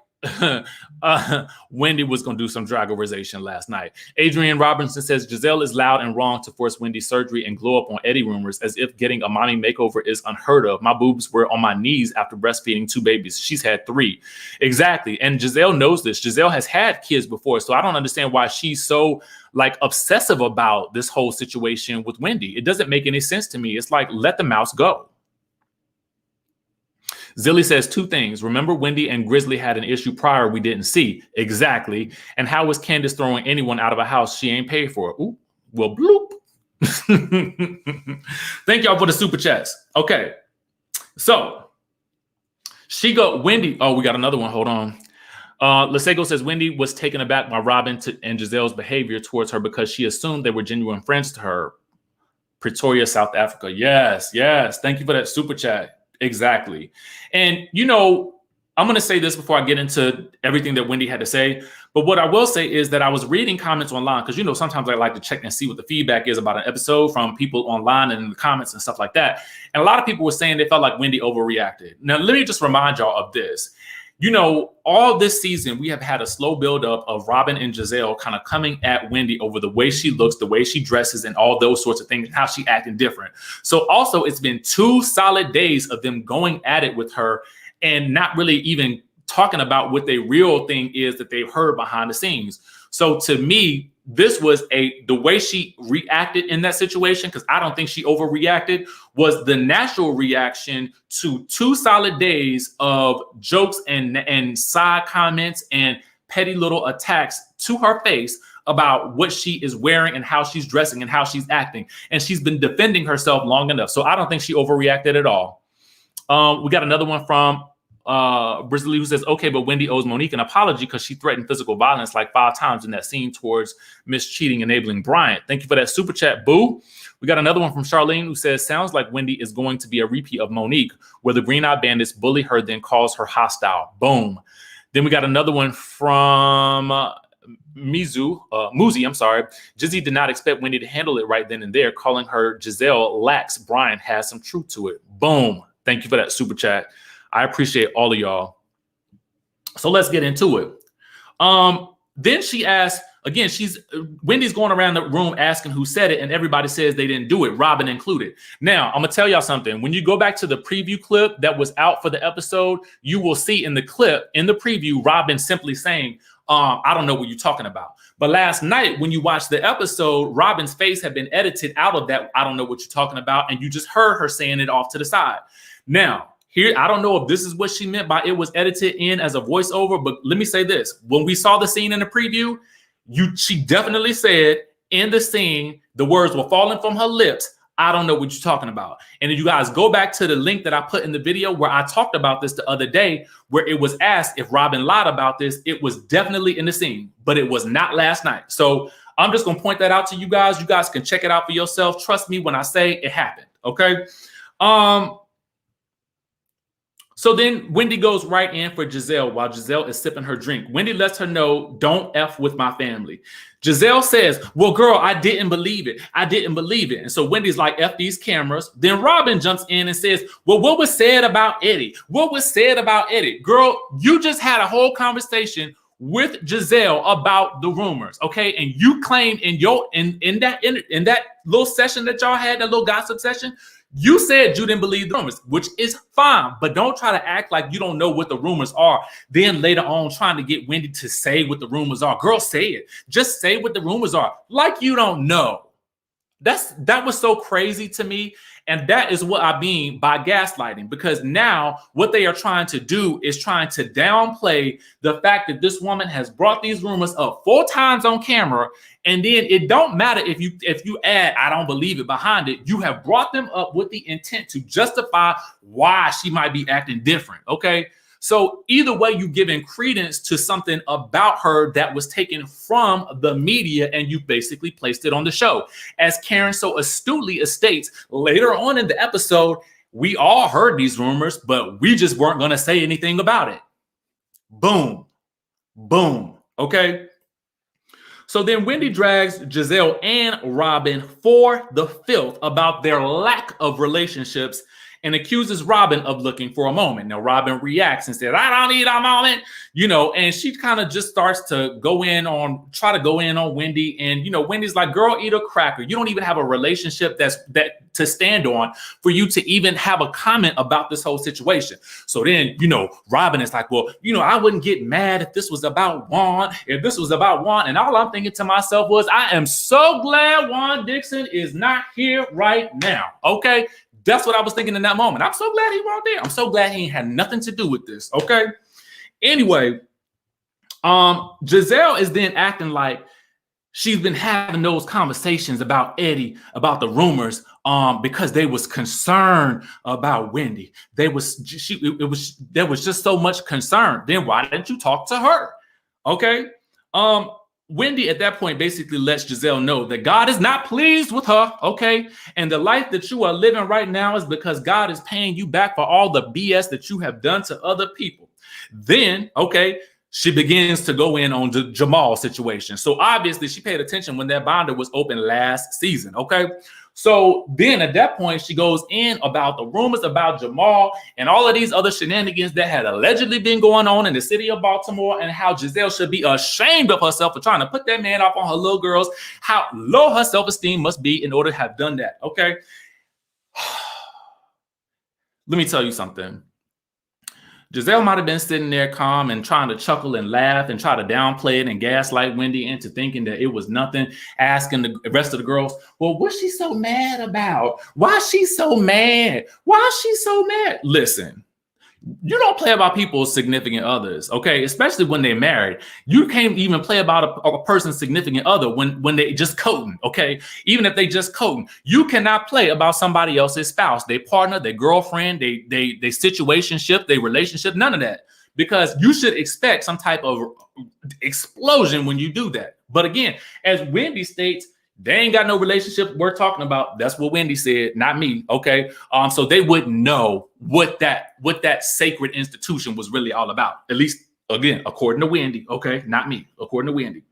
Wendy was going to do some dragorization last night. Adrian Robinson says Giselle is loud and wrong to force Wendy's surgery and glow up on Eddie rumors as if getting a mommy makeover is unheard of. My boobs were on my knees after breastfeeding 2 babies. She's had 3. Exactly. And Giselle knows this. Giselle has had kids before. So I don't understand why she's so obsessive about this whole situation with Wendy. It doesn't make any sense to me. It's like, let the mouse go. Zilly says 2 things. Remember, Wendy and Grizzly had an issue prior we didn't see. Exactly. And how is Candace throwing anyone out of a house she ain't paid for? Ooh, well, bloop. Thank y'all for the super chats. Okay. So Wendy. Oh, we got another one. Hold on. Lesego says Wendy was taken aback by Robyn and Giselle's behavior towards her because she assumed they were genuine friends to her. Pretoria, South Africa. Yes. Thank you for that super chat. Exactly. And, I'm going to say this before I get into everything that Wendy had to say. But what I will say is that I was reading comments online because, sometimes I like to check and see what the feedback is about an episode from people online and in the comments and stuff like that. And a lot of people were saying they felt like Wendy overreacted. Now, let me just remind y'all of this. All this season, we have had a slow buildup of Robyn and Giselle kind of coming at Wendy over the way she looks, the way she dresses, and all those sorts of things, and how she acting different. So also, it's been 2 solid days of them going at it with her and not really even talking about what the real thing is that they've heard behind the scenes. So to me, this was the way she reacted in that situation, because I don't think she overreacted, was the natural reaction to 2 solid days of jokes and side comments and petty little attacks to her face about what she is wearing and how she's dressing and how she's acting. And she's been defending herself long enough. So I don't think she overreacted at all. We got another one from Brisley who says, okay, but Wendy owes Monique an apology because she threatened physical violence 5 times in that scene towards Miss Cheating enabling Bryant. Thank you for that super chat, boo. We got another one from Charlene who says, sounds like Wendy is going to be a repeat of Monique, where the Green Eye Bandits bully her, then calls her hostile. Boom. Then we got another one from Muzi. Jizzy did not expect Wendy to handle it right then and there, calling her Giselle lax. Bryant has some truth to it. Boom. Thank you for that super chat. I appreciate all of y'all. So let's get into it. Then she asked, again, Wendy's going around the room asking who said it, and everybody says they didn't do it, Robyn included. Now, I'm going to tell y'all something. When you go back to the preview clip that was out for the episode, you will see in the clip, in the preview, Robyn simply saying, I don't know what you're talking about. But last night, when you watched the episode, Robyn's face had been edited out of that, I don't know what you're talking about, and you just heard her saying it off to the side. Now, here, I don't know if this is what she meant by it was edited in as a voiceover, but let me say this. When we saw the scene in the preview, she definitely said in the scene, the words were falling from her lips. I don't know what you're talking about. And if you guys go back to the link that I put in the video where I talked about this the other day, where it was asked if Robyn lied about this, it was definitely in the scene, but it was not last night. So I'm just going to point that out to you guys. You guys can check it out for yourself. Trust me when I say it happened. Okay. So then Wendy goes right in for Giselle while Giselle is sipping her drink. Wendy lets her know, don't F with my family. Giselle says, well, girl, I didn't believe it. I didn't believe it. And so Wendy's like, F these cameras. Then Robyn jumps in and says, well, what was said about Eddie? What was said about Eddie? Girl, you just had a whole conversation with Giselle about the rumors, okay? And you claimed in that little session that y'all had, that little gossip session, you said you didn't believe the rumors, which is fine, but don't try to act like you don't know what the rumors are. Then later on trying to get Wendy to say what the rumors are. Girl, say it. Just say what the rumors are. Like you don't know. That was so crazy to me. And that is what I mean by gaslighting, because now what they are trying to do is trying to downplay the fact that this woman has brought these rumors up 4 times on camera. And then it don't matter if you add, I don't believe it behind it. You have brought them up with the intent to justify why she might be acting different. Okay. So either way, you giving credence to something about her that was taken from the media, and you basically placed it on the show. As Karen so astutely states later on in the episode, we all heard these rumors, but we just weren't going to say anything about it. Boom. Boom. Okay. So then Wendy drags Gizelle and Robyn for the filth about their lack of relationships and accuses Robyn of looking for a moment. Now, Robyn reacts and says, I don't need a moment, and she kind of just starts to try to go in on Wendy. And, Wendy's like, girl, eat a cracker. You don't even have a relationship that to stand on for you to even have a comment about this whole situation. So then, Robyn is like, well, I wouldn't get mad if this was about Juan, And all I'm thinking to myself was, I am so glad Juan Dixon is not here right now. Okay. That's what I was thinking in that moment. I'm so glad he wasn't there. I'm so glad he had nothing to do with this. Okay. Anyway, Gizelle is then acting like she's been having those conversations about Eddie, about the rumors, because they was concerned about Wendy. There was just so much concern. Then why didn't you talk to her? Okay. Wendy at that point basically lets Gizelle know that God is not pleased with her, okay? And the life that you are living right now is because God is paying you back for all the BS that you have done to other people. Then, okay, she begins to go in on the Jamal situation. So obviously she paid attention when that binder was open last season, okay? So then at that point, she goes in about the rumors about Jamal and all of these other shenanigans that had allegedly been going on in the city of Baltimore, and how Gizelle should be ashamed of herself for trying to put that man off on her little girls, how low her self-esteem must be in order to have done that. Okay. Let me tell you something. Gizelle might have been sitting there calm and trying to chuckle and laugh and try to downplay it and gaslight Wendy into thinking that it was nothing, asking the rest of the girls, well, what's she so mad about? Why is she so mad? Why is she so mad? Listen, you don't play about people's significant others, okay? Especially when they're married. You can't even play about a person's significant other when they just coating, okay? Even if they just coating, you cannot play about somebody else's spouse, their partner, their girlfriend, they situationship, their relationship, none of that. Because you should expect some type of explosion when you do that. But again, as Wendy states, they ain't got no relationship we're talking about. That's what Wendy said, not me. Okay. So they wouldn't know what that sacred institution was really all about. At least, again, according to Wendy. Okay. Not me. According to Wendy.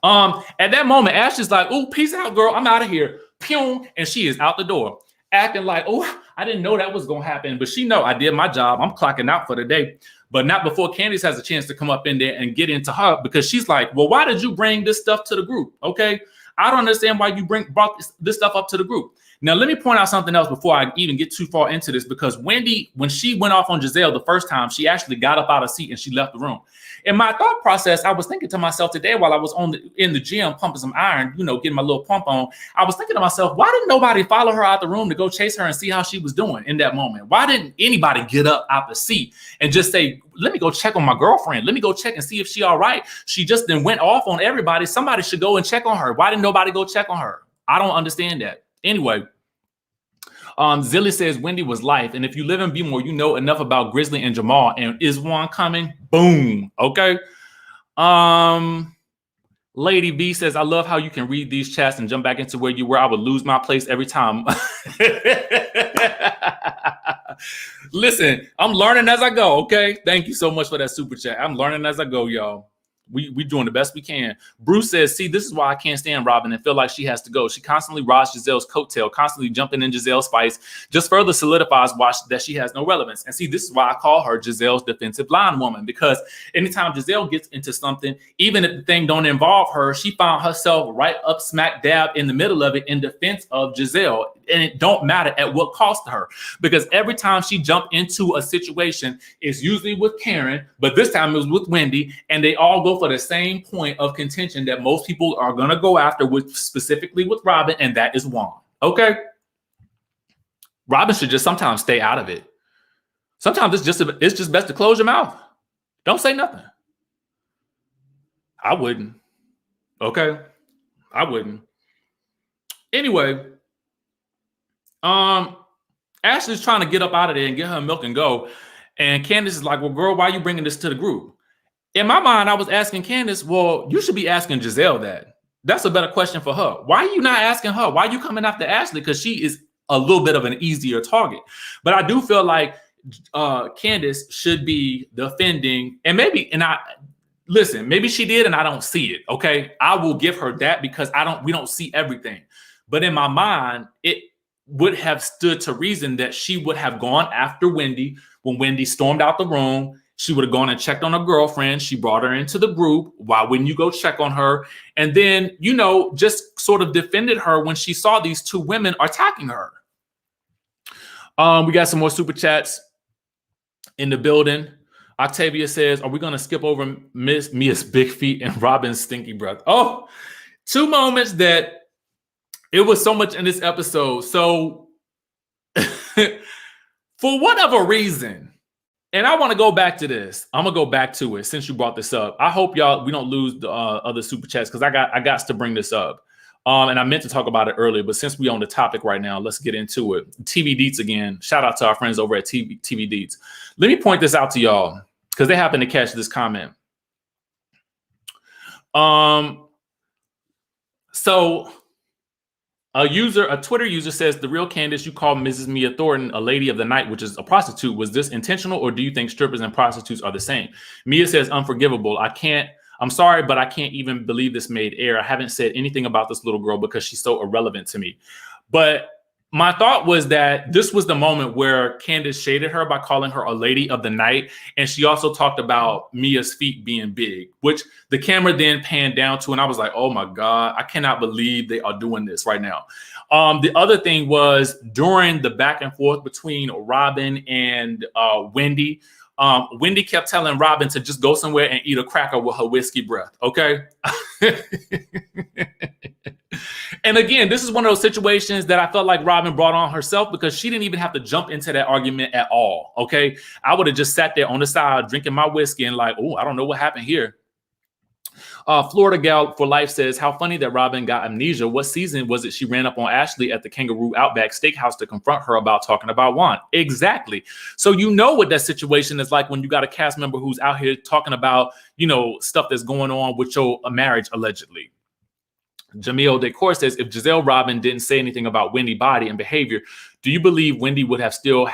At that moment, Ashley's like, oh, peace out, girl. I'm out of here. Pew. And she is out the door, acting like, oh, I didn't know that was going to happen. But she know I did my job. I'm clocking out for the day. But not before Candace has a chance to come up in there and get into her, because she's like, well, why did you bring this stuff to the group? Okay. I don't understand why you brought this stuff up to the group. Now, let me point out something else before I even get too far into this, because Wendy, when she went off on Gizelle the first time, she actually got up out of seat and she left the room. In my thought process, I was thinking to myself today while I was in the gym pumping some iron, getting my little pump on, I was thinking to myself, why didn't nobody follow her out the room to go chase her and see how she was doing in that moment? Why didn't anybody get up out the seat and just say, let me go check on my girlfriend. Let me go check and see if she all right. She just then went off on everybody. Somebody should go and check on her. Why didn't nobody go check on her? I don't understand that. Anyway, Zilly says Wendy was life. And if you live in Bmore, you know enough about Grizzly and Jamal. And is one coming? Boom. Okay. Lady B says, I love how you can read these chats and jump back into where you were. I would lose my place every time. Listen, I'm learning as I go. Okay. Thank you so much for that super chat. I'm learning as I go, y'all. We doing the best we can. Bruce says, see, this is why I can't stand Robyn and feel like she has to go. She constantly rides Gizelle's coattail, constantly jumping in Gizelle's fights, just further solidifies that she has no relevance. And see, this is why I call her Gizelle's defensive line woman, because anytime Gizelle gets into something, even if the thing don't involve her, she found herself right up smack dab in the middle of it in defense of Gizelle. And it don't matter at what cost to her, because every time she jumped into a situation, it's usually with Karen, but this time it was with Wendy, and they all go for the same point of contention that most people are going to go after, with specifically with Robyn, and that is Juan. Okay. Robyn should just sometimes stay out of it. Sometimes it's just best to close your mouth. Don't say nothing. I wouldn't. Okay. I wouldn't. Anyway, Ashley's trying to get up out of there and get her milk and go. And Candace is like, well, girl, why are you bringing this to the group? In my mind, I was asking Candace, well, you should be asking Giselle that. That's a better question for her. Why are you not asking her? Why are you coming after Ashley? Because she is a little bit of an easier target. But I do feel like Candace should be defending, and maybe she did and I don't see it. Okay. I will give her that because we don't see everything. But in my mind, it would have stood to reason that she would have gone after Wendy when Wendy stormed out the room. She would have gone and checked on her girlfriend. She brought her into the group. Why wouldn't you go check on her? And then, just sort of defended her when she saw these two women attacking her. We got some more super chats in the building. Octavia says, are we going to skip over Miss Mia's big feet and Robyn's stinky breath? Oh, two moments that it was so much in this episode. So for whatever reason, and I want to go back to this. I'm going to go back to it since you brought this up. I hope we don't lose the other super chats because I got to bring this up. And I meant to talk about it earlier, but since we're on the topic right now, let's get into it. TV Deets again. Shout out to our friends over at TV Deets. Let me point this out to y'all because they happen to catch this comment. So a Twitter user says, the real Candace, you call Mrs. Mia Thornton a lady of the night, which is a prostitute. Was this intentional, or do you think strippers and prostitutes are the same? Mia says, unforgivable. I'm sorry, but I can't even believe this made air. I haven't said anything about this little girl because she's so irrelevant to me. But my thought was that this was the moment where Candace shaded her by calling her a lady of the night. And she also talked about Mia's feet being big, which the camera then panned down to. And I was like, oh, my God, I cannot believe they are doing this right now. The other thing was during the back and forth between Robyn and Wendy, Wendy kept telling Robyn to just go somewhere and eat a cracker with her whiskey breath. Okay. And again, this is one of those situations that I felt like Robyn brought on herself because she didn't even have to jump into that argument at all. Okay. I would have just sat there on the side drinking my whiskey and like, oh, I don't know what happened here. Florida Gal for Life says, how funny that Robyn got amnesia. What season was it she ran up on Ashley at the Kangaroo Outback Steakhouse to confront her about talking about Juan? Exactly. So you know what that situation is like when you got a cast member who's out here talking about, stuff that's going on with your marriage, allegedly. Jamil Decor says, if Gizelle ROBYN didn't say anything about Wendy body and behavior, do you believe Wendy would have still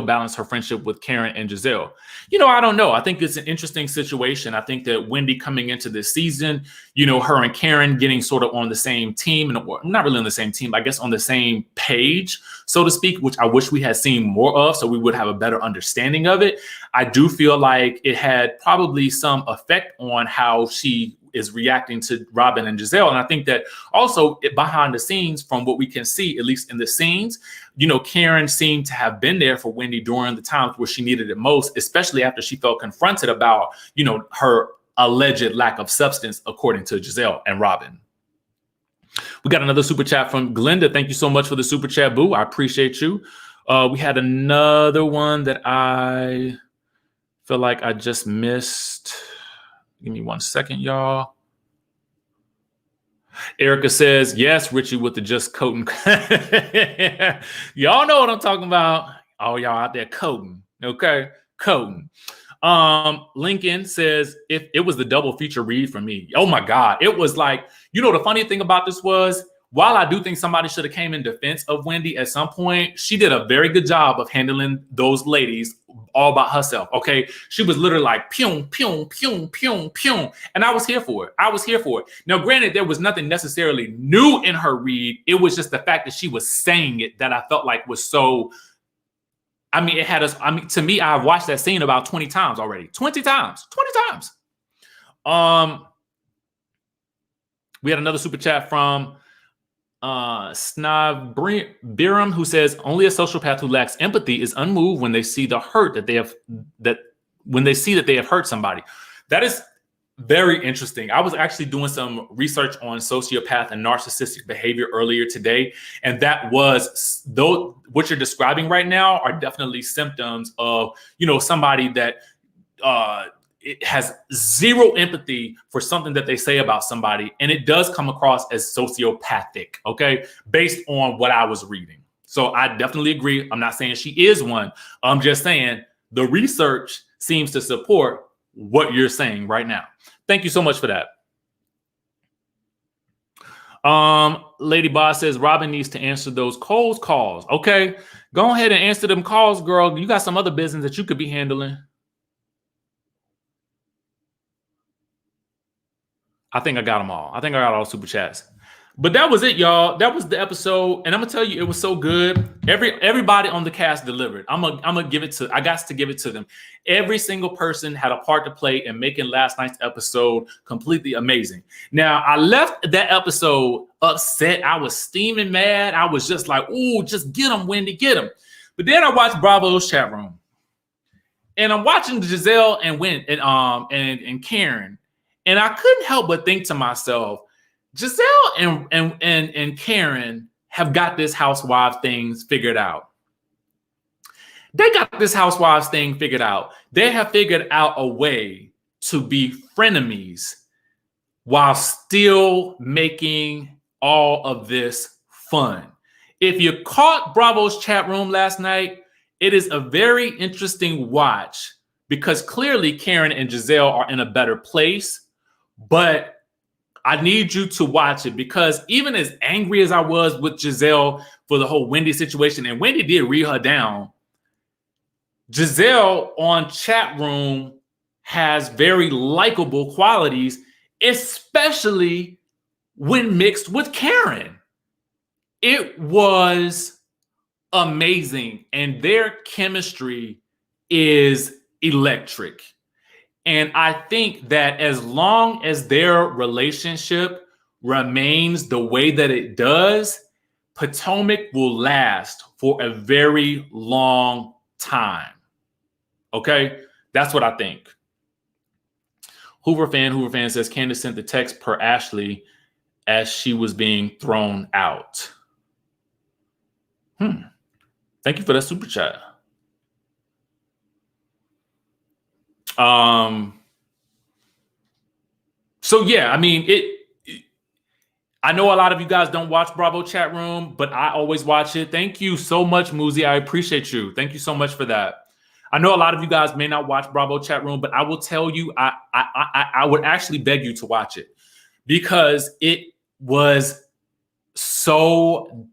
balanced her friendship with Karen and Giselle? I don't know. I think it's an interesting situation. I think that Wendy coming into this season, her and Karen getting sort of on the same team, and not really on the same team, I guess on the same page, so to speak, which I wish we had seen more of so we would have a better understanding of it. I do feel like it had probably some effect on how she is reacting to Robyn and Giselle. And I think that also behind the scenes, from what we can see, at least in the scenes, Karen seemed to have been there for Wendy during the times where she needed it most, especially after she felt confronted about, her alleged lack of substance, according to Giselle and Robyn. We got another super chat from Glenda. Thank you so much for the super chat, boo. I appreciate you. We had another one that I feel like I just missed. Give me 1 second, y'all. Erica says, yes, Richie with the just coating. Y'all know what I'm talking about. All y'all out there coating. Okay, coating. Lincoln says, if it was the double feature read for me. Oh my God. It was like, the funny thing about this was, while I do think somebody should have came in defense of Wendy at some point, she did a very good job of handling those ladies all by herself. Okay. She was literally like, pew, pew, pew, pew, pew. And I was here for it. Now, granted, there was nothing necessarily new in her read. It was just the fact that she was saying it that I felt like was so, it had us, to me, I've watched that scene about 20 times already. 20 times. We had another super chat from Snav Biram, who says, only a sociopath who lacks empathy is unmoved when they see the hurt that they have hurt somebody. That is Very interesting. I was actually doing some research on sociopath and narcissistic behavior earlier today, and that was, though what you're describing right now are definitely symptoms of, somebody that it has zero empathy for something that they say about somebody, and it does come across as sociopathic, okay, based on what I was reading. So I definitely agree. I'm not saying she is one. I'm just saying the research seems to support what you're saying right now. Thank you so much for that. Lady Boss says Robyn needs to answer those Coles calls. Okay, go ahead and answer them calls, girl. You got some other business that you could be handling. I think I got them all. I think I got all super chats. But that was it, y'all. That was the episode, and I'm gonna tell you, it was so good. Everybody on the cast delivered. I got to give it to them. Every single person had a part to play in making last night's episode completely amazing. Now, I left that episode upset. I was steaming mad. I was just like, "Ooh, just get them, Wendy, get them." But then I watched Bravo's chat room, and I'm watching Giselle and and Karen, and I couldn't help but think to myself, Giselle and Karen have got this housewives things figured out. They got this housewives thing figured out. They have figured out a way to be frenemies while still making all of this fun. If you caught Bravo's chat room last night, it is a very interesting watch because clearly Karen and Giselle are in a better place, but I need you to watch it because even as angry as I was with Giselle for the whole Wendy situation, and Wendy did read her down, Giselle on chat room has very likable qualities, especially when mixed with Karen. It was amazing, and their chemistry is electric. And I think that as long as their relationship remains the way that it does, Potomac will last for a very long time. Okay? That's what I think. Hoover fan says Candace sent the text per Ashley as she was being thrown out. Thank you for that super chat. So yeah, I mean, I know a lot of you guys don't watch Bravo chat room, but I always watch it. Thank you so much, Muzi. I appreciate you. Thank you so much for that. I know a lot of you guys may not watch Bravo chat room, but I will tell you, I would actually beg you to watch it because it was so,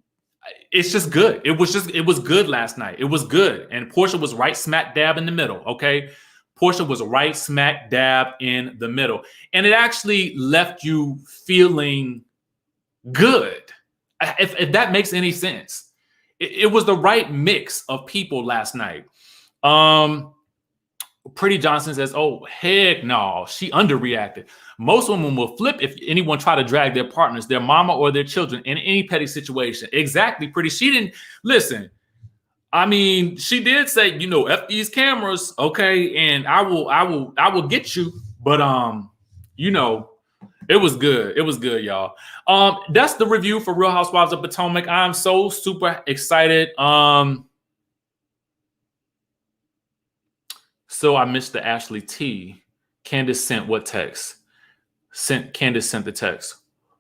it's just good. It was good last night. It was good. And Portia was right smack dab in the middle. Okay. Portia was right smack dab in the middle. And it actually left you feeling good. If that makes any sense. It was the right mix of people last night. Pretty Johnson says, oh, heck no, she underreacted. Most women will flip if anyone try to drag their partners, their mama or their children in any petty situation. Exactly, Pretty. She didn't listen. I mean, she did say, F these cameras, okay, and I will get you. But it was good. It was good, y'all. That's the review for Real Housewives of Potomac. I'm so super excited. So I missed the Ashley T. Candace sent what text? Candace sent the text.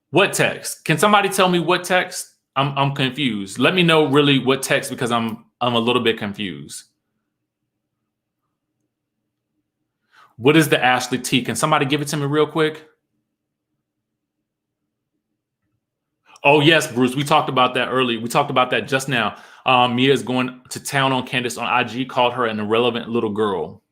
What text? Can somebody tell me what text? I'm confused. Let me know really what text because I'm a little bit confused. What is the Ashley T? Can somebody give it to me real quick? Oh, yes, Bruce. We talked about that earlier. We talked about that just now. Mia is going to town on Candace on IG, called her an irrelevant little girl.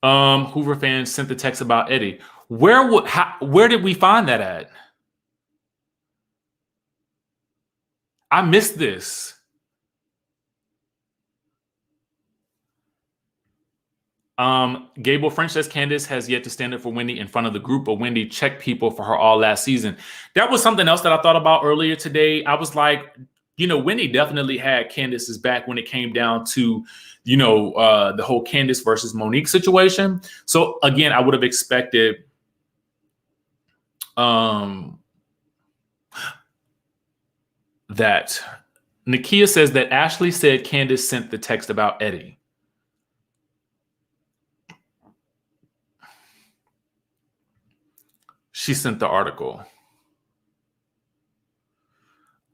Hoover fans sent the text about Eddie. Where did we find that at? I missed this. Gable French says Candace has yet to stand up for Wendy in front of the group, but Wendy checked people for her all last season. That was something else that I thought about earlier today. I was like, you know, Wendy definitely had Candace's back when it came down to, you know, the whole Candace versus Monique situation. So again, I would have expected that. Nakia says that Ashley said Candace sent the text about Eddie. She sent the article.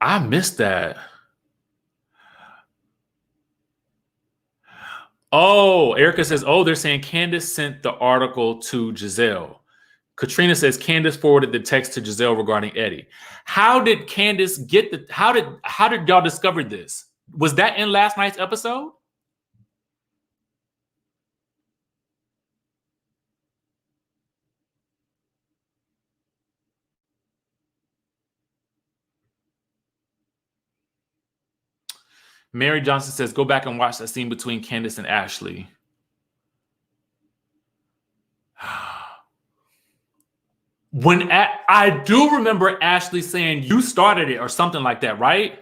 I missed that. Oh, Erica says, oh, they're saying Candace sent the article to Giselle. Katrina says Candace forwarded the text to Giselle regarding Eddie. How did Candace get the, how did y'all discover this? Was that in last night's episode? Mary Johnson says, go back and watch that scene between Candace and Ashley. When I do remember Ashley saying, you started it or something like that, right?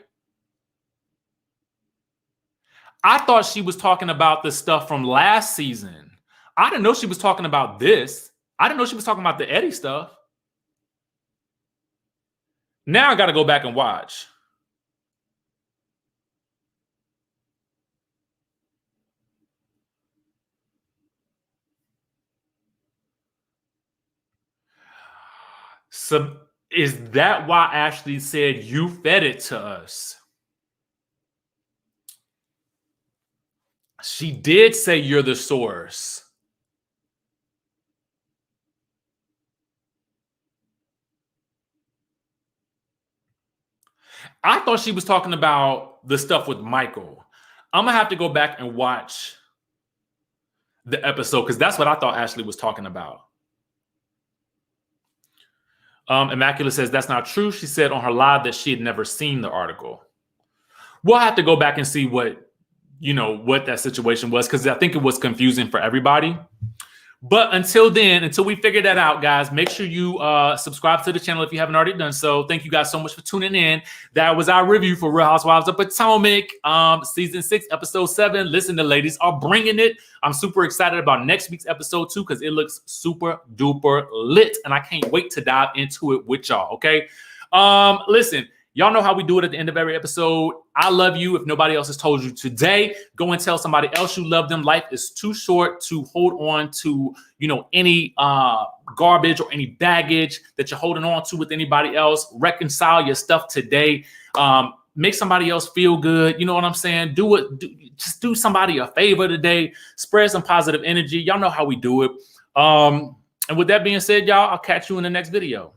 I thought she was talking about the stuff from last season. I didn't know she was talking about this. I didn't know she was talking about the Eddie stuff. Now I got to go back and watch. So is that why Ashley said you fed it to us? She did say you're the source. I thought she was talking about the stuff with Michael. I'm going to have to go back and watch the episode because that's what I thought Ashley was talking about. Immaculate says that's not true. She said on her live that she had never seen the article. We'll have to go back and see what, you know, what that situation was because I think it was confusing for everybody. But until then, until we figure that out, guys, make sure you subscribe to the channel if you haven't already done so. Thank you guys so much for tuning in. That was our review for Real Housewives of Potomac, season 6, episode 7. Listen, the ladies are bringing it. I'm super excited about next week's episode too because it looks super duper lit, and I can't wait to dive into it with y'all. Okay, listen. Y'all know how we do it at the end of every episode. I love you. If nobody else has told you today, go and tell somebody else you love them. Life is too short to hold on to, you know, any garbage or any baggage that you're holding on to with anybody else. Reconcile your stuff today. Make somebody else feel good. You know what I'm saying? Just do somebody a favor today. Spread some positive energy. Y'all know how we do it. And with that being said, y'all, I'll catch you in the next video.